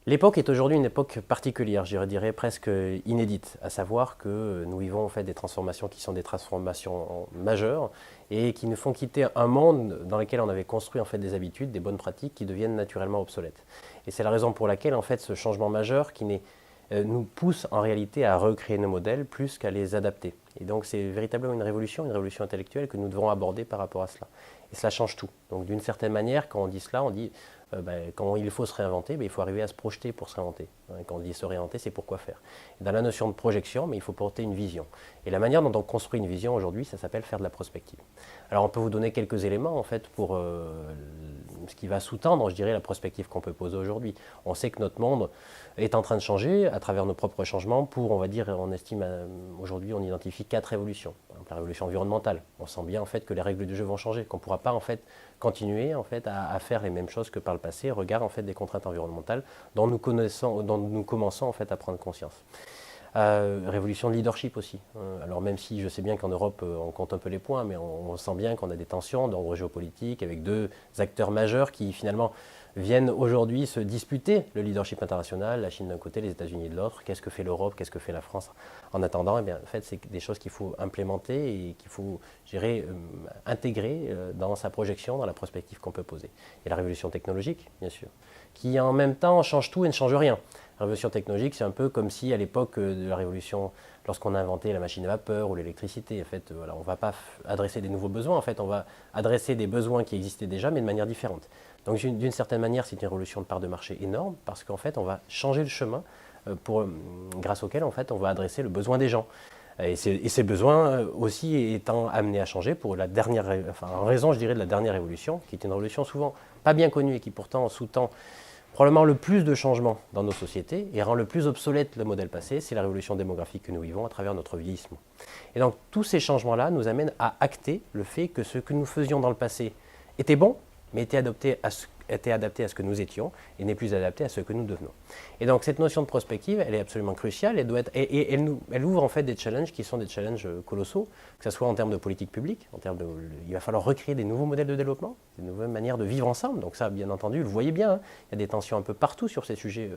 L'époque est aujourd'hui une époque particulière, je dirais presque inédite, à savoir que nous vivons en fait des transformations qui sont des transformations majeures et qui nous font quitter un monde dans lequel on avait construit en fait des habitudes, des bonnes pratiques qui deviennent naturellement obsolètes. Et c'est la raison pour laquelle en fait ce changement majeur nous pousse en réalité à recréer nos modèles plus qu'à les adapter. Et donc c'est véritablement une révolution intellectuelle que nous devons aborder par rapport à cela. Et cela change tout. Donc d'une certaine manière, quand on dit cela, on dit quand il faut se réinventer, il faut arriver à se projeter pour se réinventer. Quand on dit se réinventer, c'est pourquoi faire. Et dans la notion de projection, il faut porter une vision. Et la manière dont on construit une vision aujourd'hui, ça s'appelle faire de la prospective. Alors on peut vous donner quelques éléments en fait pour ce qui va sous-tendre, je dirais, la prospective qu'on peut poser aujourd'hui. On sait que notre monde est en train de changer à travers nos propres changements pour, on va dire, on estime aujourd'hui, on identifie 4 révolutions. Par exemple, la révolution environnementale. On sent bien en fait que les règles du jeu vont changer, qu'on ne pourra pas en fait continuer en fait à faire les mêmes choses que par le passé, regard en fait des contraintes environnementales dont nous commençons en fait à prendre conscience. Révolution de leadership aussi. Alors même si je sais bien qu'en Europe on compte un peu les points, mais on sent bien qu'on a des tensions d'ordre géopolitique avec deux acteurs majeurs qui finalement viennent aujourd'hui se disputer le leadership international, la Chine d'un côté, les États-Unis de l'autre. Qu'est-ce que fait l'Europe, qu'est-ce que fait la France en attendant? Eh bien, en fait, c'est des choses qu'il faut implémenter et qu'il faut intégrer dans sa projection, dans la prospective qu'on peut poser. Et la révolution technologique, bien sûr, qui en même temps change tout et ne change rien. La révolution technologique, c'est un peu comme si à l'époque de la révolution, lorsqu'on a inventé la machine à vapeur ou l'électricité, en fait, voilà, on ne va pas adresser des nouveaux besoins, en fait, on va adresser des besoins qui existaient déjà, mais de manière différente. Donc d'une certaine manière, c'est une révolution de part de marché énorme, parce qu'en fait, on va changer le chemin grâce auquel, en fait, on va adresser le besoin des gens. Et ces besoins aussi étant amenés à changer pour en raison, je dirais, de la dernière révolution, qui est une révolution souvent pas bien connue et qui pourtant sous-tend probablement le plus de changements dans nos sociétés et rend le plus obsolète le modèle passé, c'est la révolution démographique que nous vivons à travers notre vieillissement. Et donc tous ces changements-là nous amènent à acter le fait que ce que nous faisions dans le passé était bon, mais était adapté à ce que nous étions et n'est plus adapté à ce que nous devenons. Et donc cette notion de prospective, elle est absolument cruciale elle ouvre en fait des challenges qui sont des challenges colossaux, que ce soit en termes de politique publique, il va falloir recréer des nouveaux modèles de développement, des nouvelles manières de vivre ensemble. Donc ça, bien entendu, vous le voyez bien, il y a des tensions un peu partout sur ces sujets,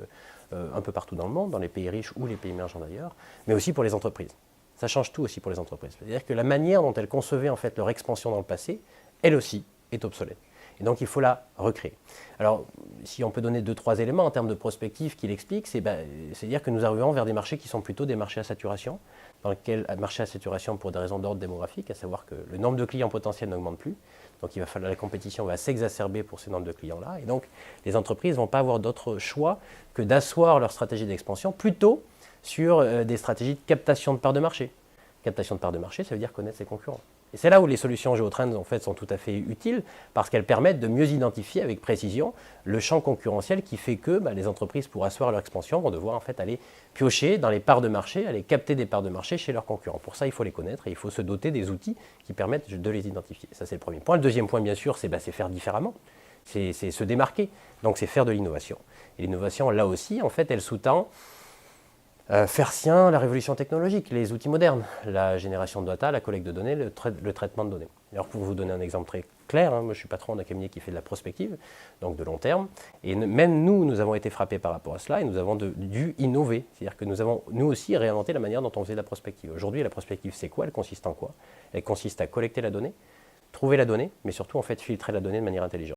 un peu partout dans le monde, dans les pays riches ou les pays émergents d'ailleurs, mais aussi pour les entreprises. Ça change tout aussi pour les entreprises. C'est-à-dire que la manière dont elles concevaient en fait leur expansion dans le passé, elle aussi, est obsolète. Et donc il faut la recréer. Alors, si on peut donner 2-3 éléments en termes de prospective qui l'expliquent, c'est-à-dire que nous arrivons vers des marchés qui sont plutôt des marchés à saturation, dans lesquels marchés à saturation pour des raisons d'ordre démographique, à savoir que le nombre de clients potentiels n'augmente plus. Donc il va falloir la compétition va s'exacerber pour ces nombres de clients-là. Et donc les entreprises ne vont pas avoir d'autre choix que d'asseoir leur stratégie d'expansion plutôt sur des stratégies de captation de parts de marché. Captation de parts de marché, ça veut dire connaître ses concurrents. Et c'est là où les solutions GeoTrends en fait, sont tout à fait utiles parce qu'elles permettent de mieux identifier avec précision le champ concurrentiel qui fait que les entreprises, pour asseoir leur expansion, vont devoir en fait aller piocher dans les parts de marché, aller capter des parts de marché chez leurs concurrents. Pour ça, il faut les connaître et il faut se doter des outils qui permettent de les identifier. Ça, c'est le premier point. Le deuxième point, bien sûr, c'est faire différemment. C'est se démarquer. Donc, c'est faire de l'innovation. Et l'innovation, là aussi, en fait, elle sous-tend faire sien la révolution technologique, les outils modernes, la génération de data, la collecte de données, le traitement de données. Alors pour vous donner un exemple très clair, moi je suis patron d'un cabinet qui fait de la prospective, donc de long terme, et même nous avons été frappés par rapport à cela et nous avons dû innover. C'est-à-dire que nous avons nous aussi réinventé la manière dont on faisait de la prospective. Aujourd'hui, la prospective, c'est quoi? Elle consiste en quoi? Elle consiste à collecter la donnée, trouver la donnée, mais surtout en fait filtrer la donnée de manière intelligente.